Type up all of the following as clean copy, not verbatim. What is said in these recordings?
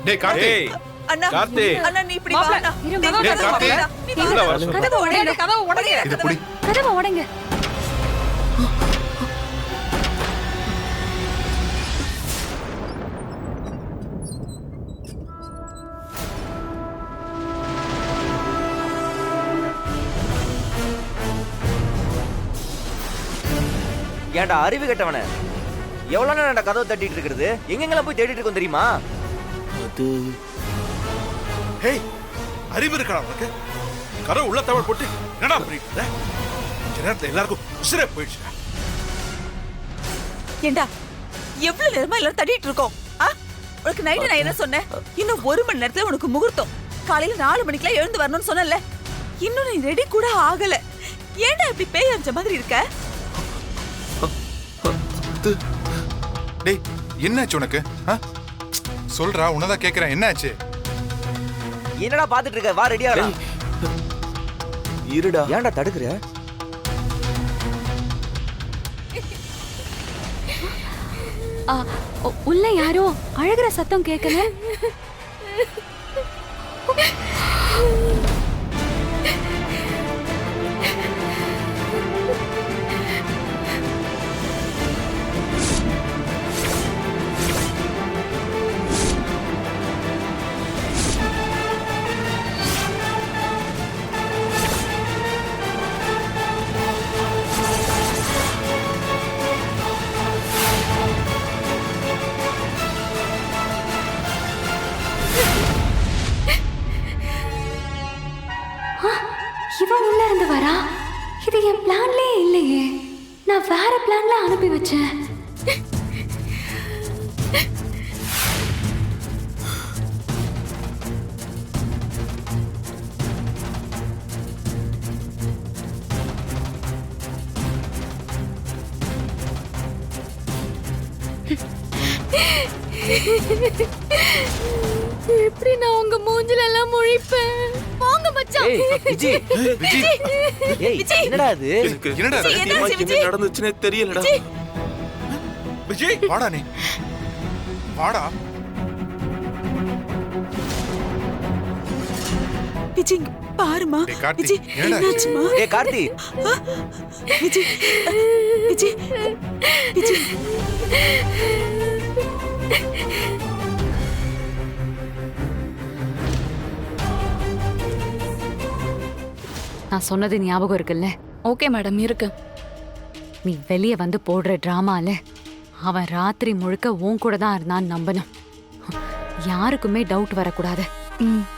டேய் கார்த்தி, அண்ணா கார்த்தி. அண்ணா நீ இப்படி வா அண்ணா. டேய் கார்த்தி, உள்ள வர சொல்லு. கதவை உடைங்க, கதவை உடைங்க. இது புடி. கதவை உடைங்க. ஏன்டா அறிவு கெட்டவன, எவ்வளவு நேரம் கதவை தட்டிட்டு இருக்கிறது? எங்கெங்கெல்லாம் போய் தேடிட்டு இருக்கோம் தெரியுமா? அது ஹேய், அறிவு இருக்கா உனக்கு? கரை உள்ள தவள் போட்டு என்னடா பண்ணிட்டு இருந்த? கொஞ்ச நேரத்துல எல்லாருக்கும் உசிரே போயிடுச்சு. ஏண்டா எவ்வளவு நேரமா எல்லாரும் தட்டிட்டு இருக்கோம்? உனக்கு நைட்டு நான் என்ன சொன்னேன்? இன்னும் 1 மணி நேரத்துல உனக்கு முகூர்த்தம். காலையில 4 மணிக்கெல்லாம் எழுந்து வரணும்னு சொன்னல. இன்னும் நீ ரெடி கூட ஆகல. ஏண்டா இப்படி பேய் அடிச்ச மாதிரி இருக்க? டேய் என்னாச்சு உனக்கு? சொல்றா, உன்னதான் கேக்குறேன், என்னாச்சு? என்னடா பாத்துட்டு இருக்க? வா ரெடியா இருடா. ஏன்டா தடுக்குற? உள்ள யாரோ அழகுற சத்தம் கேட்கல. இவன் உள்ள இருந்து வரா. இது என் பிளான்லயே இல்லையே. நான் வேற பிளான்ல அனுப்பி வச்சேன். எப்படி நான் உங்க மூஞ்சில எல்லாம் முழிப்பேன்? போங்க மச்சான். விஜி, விஜி, ஏய் என்னடா இது? என்னடா இது? என்னாச்சு என்ன விஜய்? நடந்துச்சுன்னே தெரியலடா. விஜய் வாடா, நீ வாடா. விஜய் இங்க பாருமா. டேய் கார்த்தி, விஜய் என்னடா? என்னாச்சுமா? ஏய் கார்த்தி, விஜய் விஜய் விஜய் நான் சொன்னது ஞாபகம் இருக்குல்ல? ஓகே மேடம், இருக்கு. நீ வெளியே வந்து போடுற டிராமால அவன் ராத்திரி முழுக்க உன் கூட தான் இருந்தான்னு நம்பணும். யாருக்குமே டவுட் வரக்கூடாது.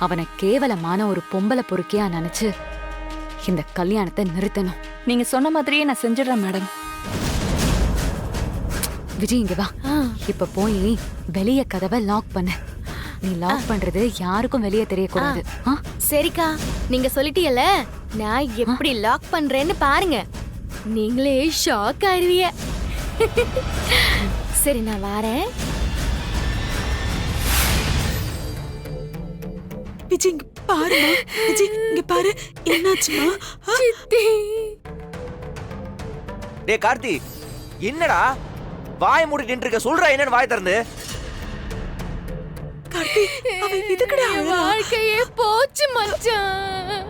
அவனை கேவலமான ஒரு பொம்பளை பொறுக்கியா நினைச்சு இந்த கல்யாணத்தை நிறுத்தணும். நீங்க சொன்ன மாதிரியே நான் செஞ்சிடறேன் மேடம். விஜய் இங்க வா. இப்ப போய் வெளிய கதவை லாக் பண்ணு. நீ லாக் பண்றது யாருக்கும் வெளியே தெரியக்கூடாது. சரிக்கா, நீங்க சொல்லிட்டீங்கல்ல, நான் எப்படி லாக் பண்றேன்னு பாருங்க. நீங்களே ஷாக் ஆயிருவீங்க. சரி, நான் வரேன். விஜய் இங்க பாருமா. விஜய் இங்க பாரு, என்னாச்சுமா? டேய் கார்த்தி, என்னடா வாய் மூடிட்டு இருக்க? சொல்றா என்னன்னு வாய் திறந்து. கார்த்தி, அவன் இதுக்குடா வாழ்க்கையே போச்சு மச்சான்.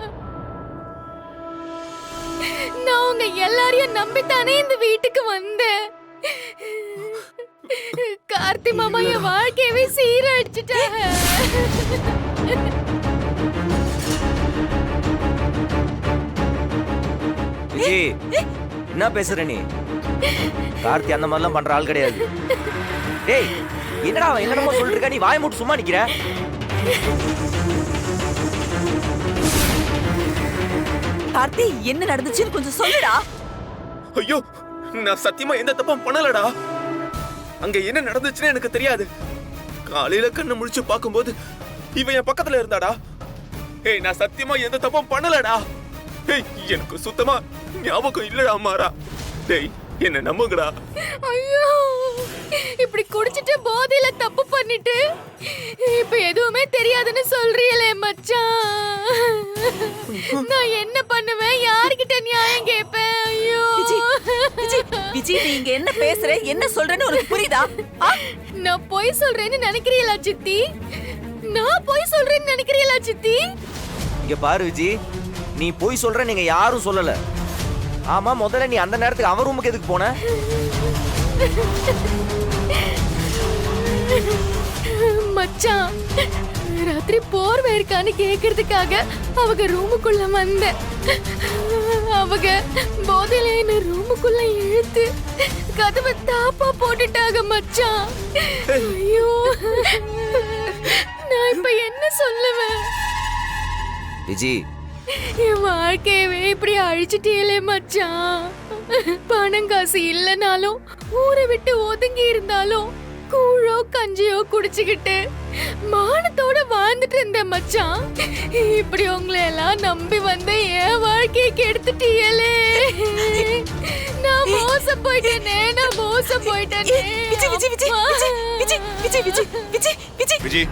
நான் உங்க எல்லாரையும் நம்பித்தானே இந்த வீட்டுக்கு வந்தேன். கார்த்தி மாமா என் வாழ்க்கையவே சீரழிச்சிட்டாங்க. விஜய், என்ன பேசுற நீ? கார்த்தி அந்த மாதிரிலாம் பண்ற ஆள் கிடையாது. டேய் என்னடா அவன் என்னமோ சொல்லிட்டு இருக்க, நீ வாய் மூட்டு சும்மா நிக்கிற? கார்த்தி, என்ன நடந்துச்சுன்னு கொஞ்சம் சொல்லுடா. ஐயோ, நான் சத்தியமா எந்த தப்பும் பண்ணலடா. அங்க என்ன நடந்துச்சுன்னு எனக்கு தெரியாது. காலையில கண்ணு முழிச்சு பாக்கும்போது இவன் என் பக்கத்துல இருந்தாடா. ஏய், நான் சத்தியமா எந்த தப்பும் பண்ணலடா. ஏய், எனக்கு சுத்தமா ஞாபகம் இல்லடா மாறா. டேய், என்ன நம்புங்கடா. ஐயோ, இப்படி குடிச்சிட்டு போதையில தப்பு பண்ணிட்டு இப்ப எதுவுமே தெரியாதுன்னு சொல்றீங்களே மச்சான். நான் என்ன பண்ணுவேன்? யார்கிட்ட நியாயம் கேட்பேன்? ஐயோ விஜய், நீ இங்க என்ன பேசுற, என்ன சொல்றேன்னு உனக்கு புரியுதா? நான் பொய் சொல்றேன்னு நினைக்கிறீங்களா சித்தி? நான் போய் சொல்றேன்னு நினைக்கிறீங்களா சித்தி? இங்க பாரு விஜி, நீ போய் சொல்ற நீங்க யாரும் சொல்லல. ஆமா, முதல்ல நீ அந்த நேரத்துக்கு அவர் ரூமுக்கு எதுக்கு போன? மச்சான், ராத்திரி போர்வை இருக்கான்னு கேக்குறதுக்காக அவங்க ரூமுக்குள்ள வந்தேன். அவங்க போதையில என்ன ரூமுக்குள்ள இழுத்து கதவை தாப்பா போட்டுட்டாங்க மச்சான். ஐயோ, நான் இப்ப என்ன சொல்லுவேன்? விஜி, என் வாழ்க்கையவே இப்படி அழிச்சிட்டீங்களே மச்சான். பணம் காசு இல்லைனாலும் ஊரை விட்டு ஒதுங்கி இருந்தாலும் கூழோ கஞ்சியோ குடிச்சுக்கிட்டு மானத்தோட வாழ்ந்துட்டு இருந்தேன் மச்சான். இப்படி உங்களை எல்லாம் நம்பி வந்து என் வாழ்க்கையை கெடுத்துட்டீங்களே. நான் மோசம் போயிட்டேனே, நான் மோசம் போயிட்டேனே. விஜி,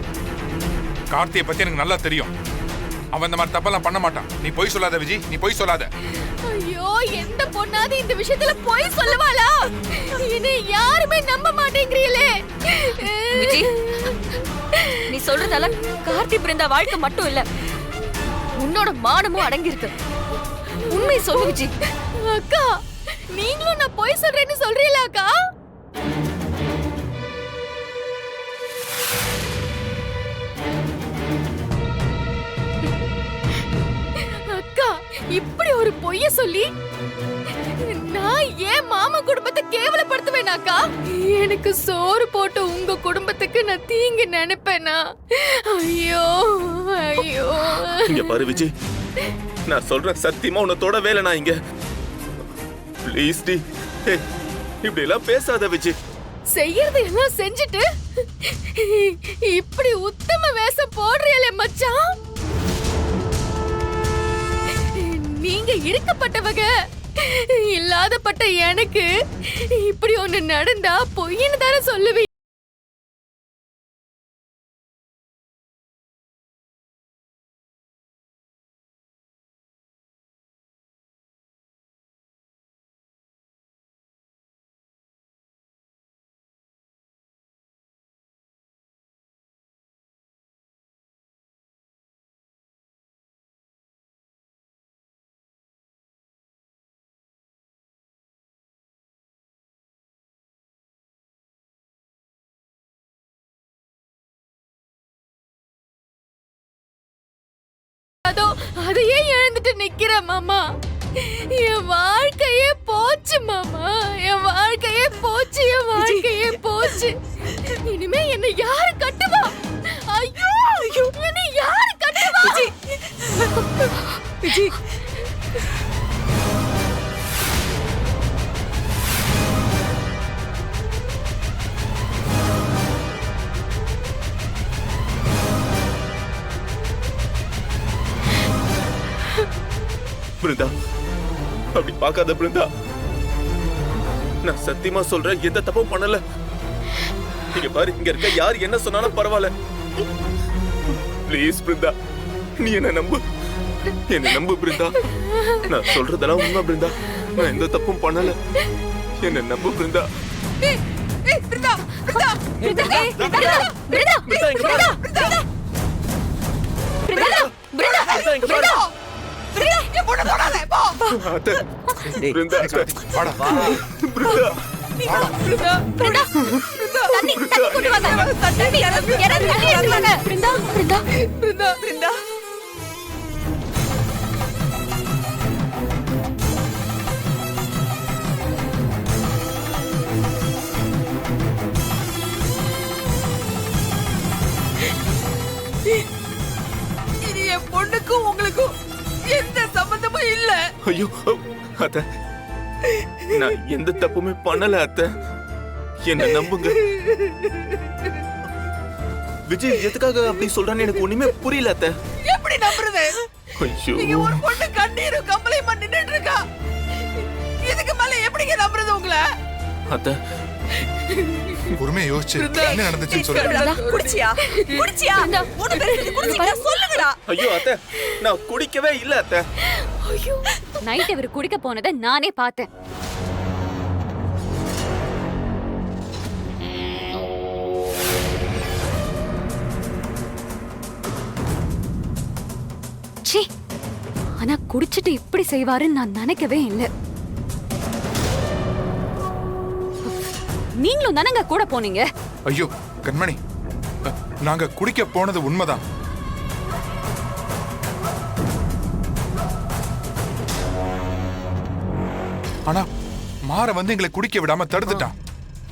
கார்த்தியை பத்தி எனக்கு நல்லா தெரியும். அவன் இந்த மாதிரி தப்பெல்லாம் பண்ண மாட்டான். நீ பொய் சொல்லாத விஜி, நீ பொய் சொல்லாத. ஐயோ, எந்த பொண்ணாவது இந்த விஷயத்துல பொய் சொல்லுவாளா? என்னை யாருமே நம்ப மாட்டேங்கிறீங்களே. விஜி, நீ சொல்றதால கார்த்தி பிறந்த வாழ்க்கை மட்டும் இல்ல, உன்னோட மானமும் அடங்கி இருக்கு. உண்மை சொல்லு விஜி. அக்கா, நீங்களும் நான் பொய் சொல்றேன்னு சொல்றீங்களா அக்கா? அக்கா, இப்படி ஒரு பொய்ய சொல்லி நான் ஏன் மாமா குடும்பத்தை கேவலப்படுத்துவேனாக்கா? எனக்கு சோறு போட்டு உங்க குடும்பத்துக்கு நான் தீங்கு நினைப்பேனா? ஐயோ ஐயோ. இங்க பாரு விஜய், நான் சொல்றேன் சத்தியமா உன்னை தொடவே இல்லை நான் இங்க. ப்ளீஸ் டி, இப்படி எல்லாம் பேசாத விஜய். செய்யறது எல்லாம் செஞ்சுட்டு இப்படி உத்தம வேஷம் போடுறீங்களே மச்சான். நீங்க இருக்கப்பட்டவங்க, இல்லாதப்பட்ட எனக்கு இப்படி ஒண்ணு நடந்தா பொய்ன்னு தானே சொல்லுவீங்க. அதையே இழந்துட்டு நிக்கிற மாமா. என் வாழ்க்கையே போச்சு மாமா, என் வாழ்க்கையே போச்சு, என் வாழ்க்கையே போச்சு. இனிமே என்ன யாரு கட்டுவா? ஐயோ, என்ன யாரு கட்டுவா? விஜி, பிருந்தா, அப்படி பார்க்காத பிருந்தா. நான் சத்தியமா சொல்றேன், எந்த தப்பும் பண்ணல. இங்க பாரு, இங்க இருக்க யார் என்ன சொன்னாலும் பரவாயில்ல. ப்ளீஸ் பிருந்தா, நீ என்ன நம்பு, என்ன நம்பு பிருந்தா. நான் சொல்றதெல்லாம் உண்மை பிருந்தா. நான் எந்த தப்பும் பண்ணல. என்ன நம்பு பிருந்தா. பிருந்தா, பிருந்தா, பிருந்தா, பிருந்தா, பிருந்தா, பிருந்தா, இங்க பாரு. பிருந்தா, பிருந்தா, இங்க பாரு. பிருந்தா, என் பொண்ணை தொடாத, போ. அத்தை, டேய், பிருந்தா, அத்தை. வாடா. பிருந்தா, பிருந்தா, பிருந்தா, தண்ணி கொண்டு வாங்க. தண்ணி யாராவது தண்ணி எடுத்து வாங்க. பிருந்தா, பிருந்தா, பிருந்தா, பிருந்தா. இது என் பொண்ணுக்கும் உங்களுக்கும் எந்த சம்பந்தமும் இல்ல. ஐயோ அத்தை, நான் எந்த தப்புமே பண்ணல அத்தை. என்ன நம்புங்க. விஜய் எதுக்காக அப்படி சொல்றான்னு எனக்கு ஒண்ணுமே புரியல அத்தை. எப்படி நம்புறது? ஐயோ, நீங்க ஒரு பொண்ணு கண்ணீரும் கம்பளையுமா நின்னுட்டு இருக்கா. இதுக்கு மேல எப்படிங்க நம்புறது உங்களை? அத்தை, பொறுமையா யோசிச்சு என்ன நடந்துச்சுன்னு சொல்லு. குடிச்சியா? குடிச்சியா? மூணு பேர் குடிச்சிட்டா சொல்லுங்கடா. ஐயோ அத்தை, நான் குடிக்கவே இல்ல அத்தை. நைட் இவர் குடிக்க போனதை நானே பார்த்தேன். ச்சீ, ஆனா குடிச்சிட்டு இப்படி செய்வாருன்னு நான் நினைக்கவே இல்லை. நீங்களும் தானங்க கூட போனீங்க. ஐயோ கண்மணி, நாங்க குடிக்க போனது உண்மைதான். ஆனா மாற வந்து எங்களை குடிக்க விடாம தடுத்துட்டான்.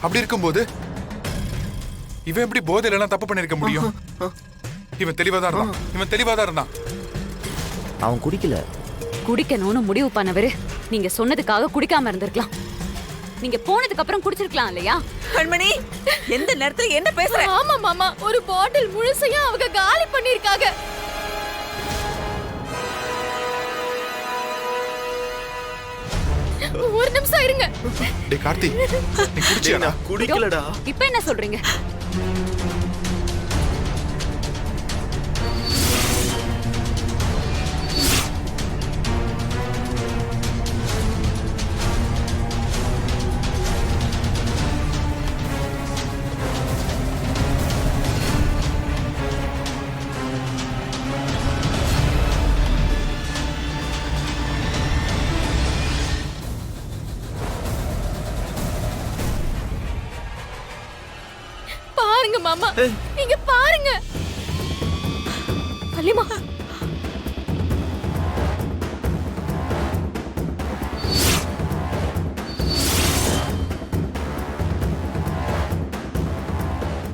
அப்படி இருக்கும்போது இவன் எப்படி போதையில எல்லாம் தப்பு பண்ணிருக்க முடியும்? இவன் தெளிவாதான் இருந்தான். அவன் குடிக்கல. குடிக்கணும்னு முடிவு பண்ணவரு நீங்க சொன்னதுக்காக குடிக்காம இருந்திருக்கலாம். நீங்க போனதுக்கு அப்புறம் குடிச்சிருக்கலாம் இல்லையா? கண்மணி, எந்த நேரத்துல என்ன பேசுற? ஆமா மாமா, ஒரு பாட்டில் முழுசையும் அவங்க காலி பண்ணிருக்காங்க. ஒரு நிமிஷம் இருங்க. டேய் கார்த்தி, நீ குடிச்சியா? நான் குடிக்கலடா. இப்ப என்ன சொல்றீங்க? பாருங்க மாமா, நீங்க பாருங்க. வள்ளிமா,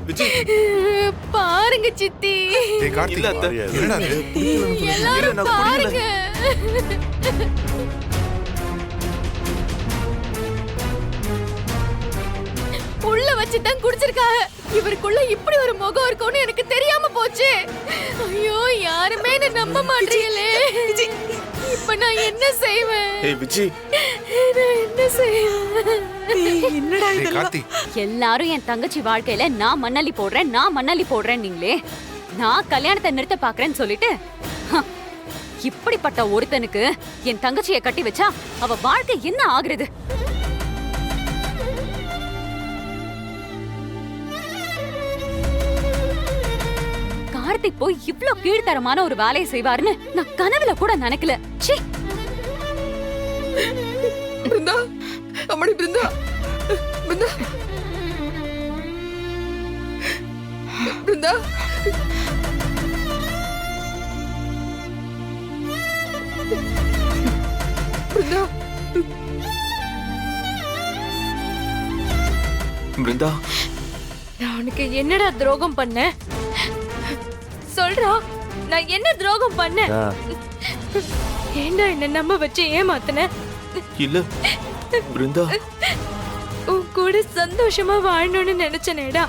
விஜய், பாருங்க சித்தி, டேய் கார்த்தி, இல்ல அத்தை. என்னடா இது? எல்லாரும் நான் பாருங்க. உள்ள வச்சுதான் குடிச்சிருக்காங்க. இவருக்குள்ள இப்படி ஒரு முகம் இருக்கும்னு எனக்கு தெரியாம போச்சு. ஐயோ, யாருமே என்ன நம்ப மாட்டீங்களே. இப்ப நான் என்ன செய்வேன்? ஏய் விஜய், நான் என்ன செய்வேன்? என்னடா டேய் இதெல்லாம்? கார்த்தி, எல்லாரும் என் தங்கச்சி வாழ்க்கையில நான் மண்ணள்ளி போடுறேன் நீங்களே. நான் கல்யாணத்தை நிறுத்த பாக்குறேன்னு சொல்லிட்டு இப்படிப்பட்ட ஒருத்தனுக்கு என் தங்கச்சியை கட்டி வச்சா அவ வாழ்க்கை என்ன ஆகுறது? கார்த்திக் போய் இவ்ளோ கீழ்த்தரமான ஒரு வேலையை செய்வாருன்னு நான் கனவுல கூட நினைக்கல. ச்சீ. பிருந்தா, அம்மாடி பிருந்தா, பிருந்தா, பிருந்தா, பிருந்தா, பிருந்தா, நான் உனக்கு என்னடா துரோகம் பண்ணேன்? சொல்றா, நான் என்ன துரோகம் பண்ணேன்? ஏண்டா என்ன நம்ப வச்சு ஏமாத்துன? இல்ல பிருந்தா, உன் கூட சந்தோஷமா வாழணும்னு நினைச்சனேடா.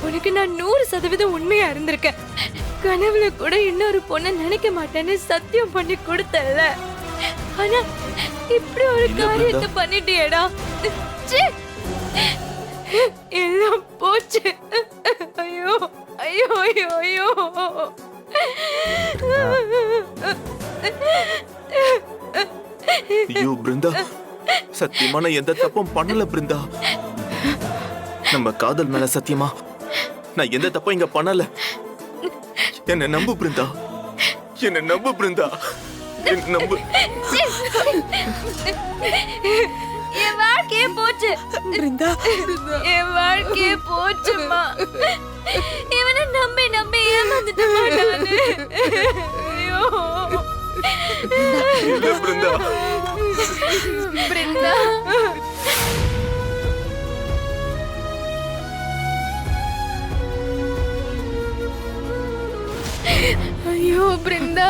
உனக்கு நான் 100% உண்மையா இருந்திருக்கேன். கனவுல கூட இன்னொரு பொண்ணை நினைக்க மாட்டேன்னு சத்தியம் பண்ணி கொடுத்தல. ஆனா இப்படி ஒரு காரியத்தை பண்ணிட்டியேடா. ச்சீ. எல்லாம் போச்சு. ஐயோ ஐயோ ஐயோ ஐயோ. ஐயோ பிருந்தா, சத்தியமா நான் எந்த தப்பும் பண்ணல பிருந்தா. நம்ம காதல் மேல சத்தியமா நான் எந்த தப்பும் இங்க பண்ணல. என்ன நம்பு பிருந்தா, என்ன நம்பு பிருந்தா, என்ன நம்பு. என் வாழ்க்கையே போச்சு. பிருந்தா, என் வாழ்க்கையே போச்சுமா. இவனை நம்பி நம்பி ஏமாந்துட்டேன் நானு. ஐயோ இல்ல பிருந்தா, பிருந்தா. ஐயோ பிருந்தா,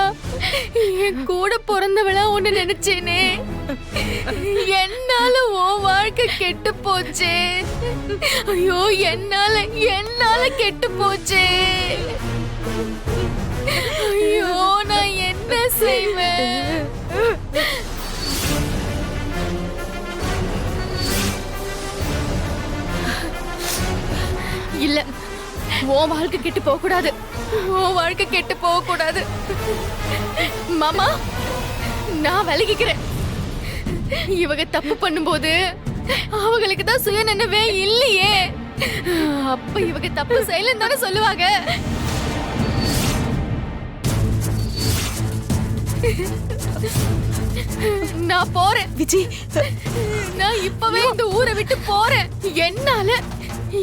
என் கூட பிறந்தவளா ஒண்ணு நினைச்சேனே. என்னால உன் வாழ்க்கை கெட்டு போச்சே. ஐயோ, என்னால கெட்டு போச்சே. ஐயோ, நான் என்ன செய்வேன்? இல்ல, உன் வாழ்க்கை கெட்டு போக கூடாது. உன் வாழ்க்கை கெட்டு போக கூடாது. மாமா, நான் விலகிக்கிறேன். இவங்க தப்பு பண்ணும்போது அவங்களுக்கு தான் சுய நினைவே இல்லையே. அப்ப இவங்க தப்பு செய்யலன்னு தானே சொல்லுவாங்க. நான் போறேன் விஜி, நான் இப்பவே இந்த ஊரை விட்டு போறேன். என்னால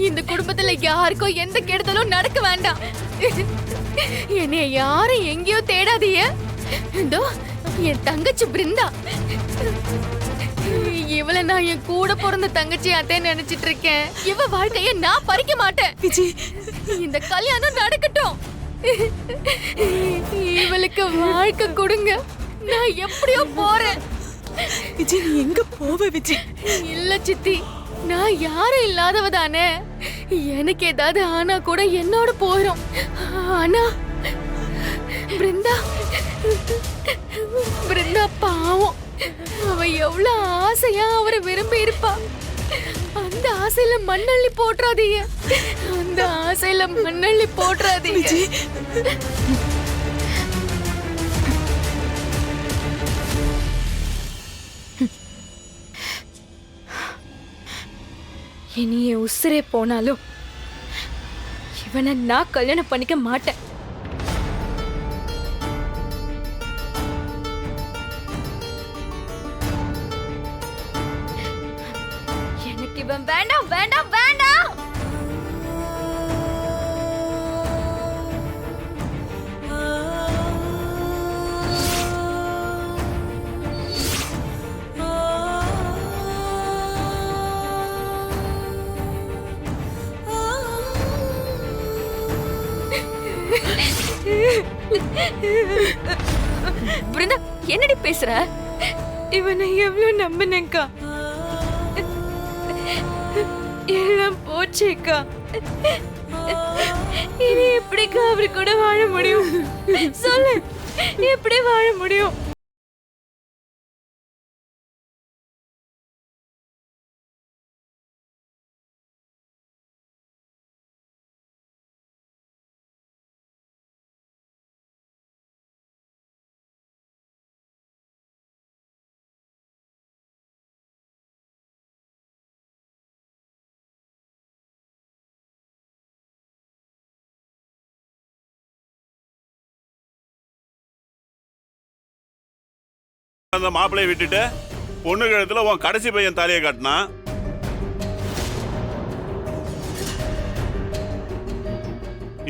இந்த குடும்பத்துல யாருக்கும் எந்த கெடுதலும் நடக்க வேண்டாம். என்னைய யாரும் எங்கேயோ தேடாதீங்க. இதோ என் தங்கச்சி பிருந்தா, இவள நான் என் கூட பிறந்த தங்கச்சி அத்தை நினைச்சிட்டு இருக்கேன். இவ வாழ்க்கைய நான் பறிக்க மாட்டேன். விஜி, இந்த கல்யாணம் நடக்கட்டும். இவளுக்கு வாழ்க்கை கொடுங்க. நான் எப்படியோ போறேன். விஜி, நீ எங்க போவ விஜி? இல்ல சித்தி, நான் யாரும் இல்லாதவ தானே. எனக்கு ஏதாவது ஆனா கூட என்னோட போயிடும். ஆனா பிருந்தா, பிருந்தா பாவம். அவ எவ்வளவு ஆசையா அவரை விரும்பி இருப்பா. அந்த ஆசையில மண்ணள்ளி போட்டுறாதீங்க. அந்த ஆசையில மண்ணள்ளி போட்டுறாதீங்க. விஜி, இனி என் உசுரே போனாலும் இவனை நான் கல்யாணம் பண்ணிக்க மாட்டேன். எனக்கு இவன் வேண்டாம், வேண்டாம், வேண்டாம். பிருந்தா, என்னடி பேசுற? இவனை எவ்வளவு நம்பினேக்கா, எல்லாம் போச்சேக்கா. இனி எப்படிக்கா அவரு கூட வாழ முடியும்? சொல்லு, எப்படி வாழ முடியும்? அந்த மாப்பிளையை விட்டுட்டு பொண்ணு கழுத்துல உன் கடைசி பையன் தாலியை காட்டினா,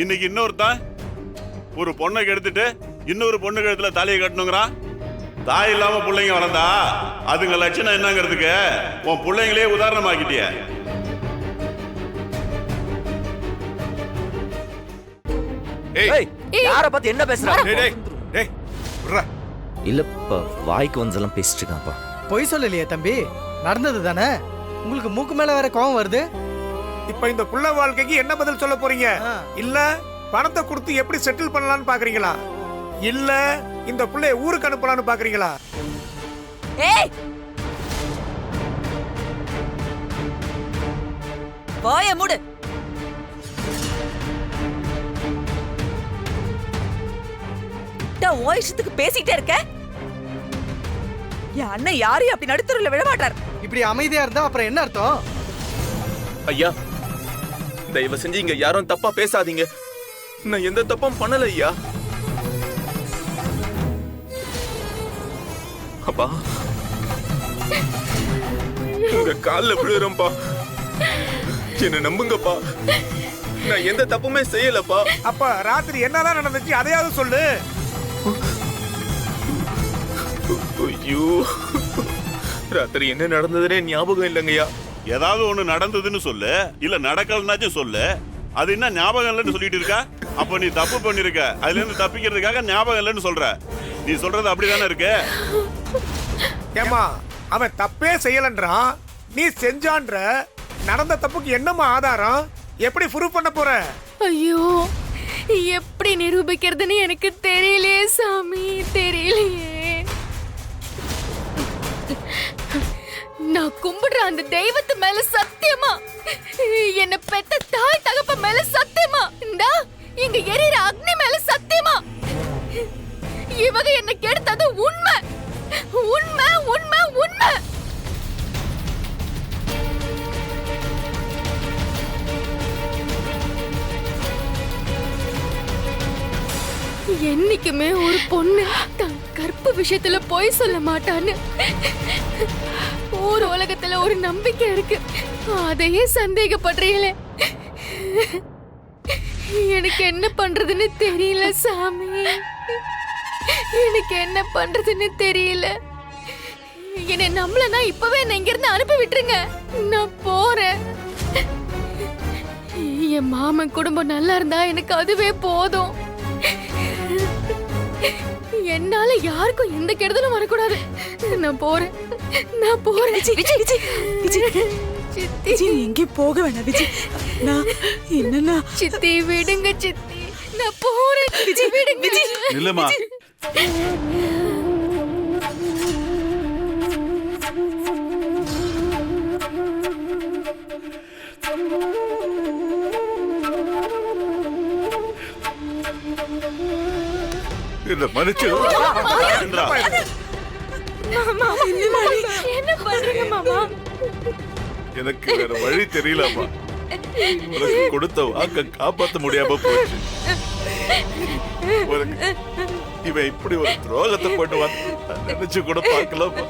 இன்னைக்கு இன்னொருத்தான் ஒரு பொண்ணை கெடுத்துட்டு இன்னொரு பொண்ணு கழுத்துல தாலியை கட்டணுங்கிறான். தாய் இல்லாம பிள்ளைங்க வளர்ந்தா அதுங்க லட்சணம் என்னங்கிறதுக்கு உன் பிள்ளைங்களே உதாரணமாக்கிட்டிய. ஏய், யார பார்த்து என்ன பேசுற? டேய் டேய் டேய் விட்றா. இல்லப்பா, வாய்க்கு வந்தெல்லாம் பேசிட்டு இருக்கான்ப்பா. பொய் சொல்லலையே தம்பி, நடந்தது தானே. உங்களுக்கு மூக்கு மேல வேற கோவம் வருது. இப்ப இந்த புள்ள வாழ்க்கைக்கு என்ன பதில் சொல்ல போறீங்க? இல்ல பணத்தை கொடுத்து எப்படி செட்டில் பண்ணலாம்னு பாக்குறீங்களா? இல்ல இந்த புள்ளைய ஊருக்கு அனுப்பலாம்னு பாக்குறீங்களா? ஏய், வாய மூடு. உன் இஷ்டத்துக்கு பேசிட்டே இருக்க. என் அண்ணன் யாரையும் அப்படி நடுத்தருல விட மாட்டார். இப்படி அமைதியா இருந்தா அப்புறம் என்ன அர்த்தம்? ஐயா, தயவு செஞ்சு இங்க யாரும் தப்பா பேசாதீங்க. நான் எந்த தப்பும் பண்ணல ஐயா. அப்பா, உங்க கால்ல விழுறேன்ப்பா, என்ன நம்புங்கப்பா. நான் எந்த தப்புமே செய்யலப்பா. அப்ப ராத்திரி என்னதான் நடந்துச்சு அதையாவது சொல்லு. ஐயோ, ராத்திரி என்ன நடந்ததுனே ஞாபகம் இல்லைங்கய்யா. ஏதாவது ஒண்ணு நடந்ததுன்னு சொல்லு, இல்ல நடக்கலனாச்சும் சொல்லு. அது என்ன ஞாபகம் இல்லைன்னு சொல்லிட்டு இருக்கா? அப்ப நீ தப்பு பண்ணிருக்க, அதுல இருந்து தப்பிக்கிறதுக்காக ஞாபகம் இல்லைன்னு சொல்ற. நீ சொல்றது அப்படிதானே இருக்கு? ஏமா, அவன் தப்பே செய்யலன்றான், நீ செஞ்சான்ற. நடந்த தப்புக்கு என்னமா ஆதாரம்? எப்படி ப்ரூவ் பண்ண போற? ஐயோ, எப்படி நிரூபிக்கிறதுன்னு எனக்கு தெரியலையே சாமி, தெரியலையே. நான் கும்பிடுற அந்த தெய்வத்து மேல சத்தியமா, என்ன பெத்த தாய் தகப்ப மேல சத்தியமா, இந்தா இங்க எரியிற அக்னி மேல சத்தியமா, இவங்க என்ன கெடுத்தது உண்மை, உண்மை, உண்மை, உண்மை. என்னைக்குமே ஒரு பொண்ணு தன் கற்பு விஷயத்துல பொய் சொல்ல மாட்டான்னு ஊர் உலகத்துல ஒரு நம்பிக்கை இருக்கு. அதையே சந்தேகப்படுறீங்களே. எனக்கு என்ன பண்றதுன்னு தெரியல சாமி. எனக்கு என்ன பண்றதுன்னு தெரியல. என்னை நம்மளனா இப்பவே என்ன இங்க இருந்து அனுப்பி விட்டுருங்க. நான் போறேன். என் மாமன் குடும்பம் நல்லா இருந்தா எனக்கு அதுவே போதும். என்னால யாருக்கும் எந்த கெடுதலும் வரக்கூடாது. நான் போறேன். விஜய் விஜய் விஜய் விஜய் சித்தி எங்கே போக வேணாம் விஜய். நான் என்னன்னா சித்தி விடுங்க சித்தி. நான் போறேன். விஜய் விடுங்க. இல்லம்மா இந்த மனுச்சு என்ன பண்றீங்க மாமா? எனக்கு வேற வழி தெரியலம்மா. உனக்கு கொடுத்த வாக்க காப்பாத்த முடியாம போச்சு. இவன் இப்படி ஒரு துரோகத்தை பண்ணுவான் நினைச்சு கூட பார்க்கலாமா?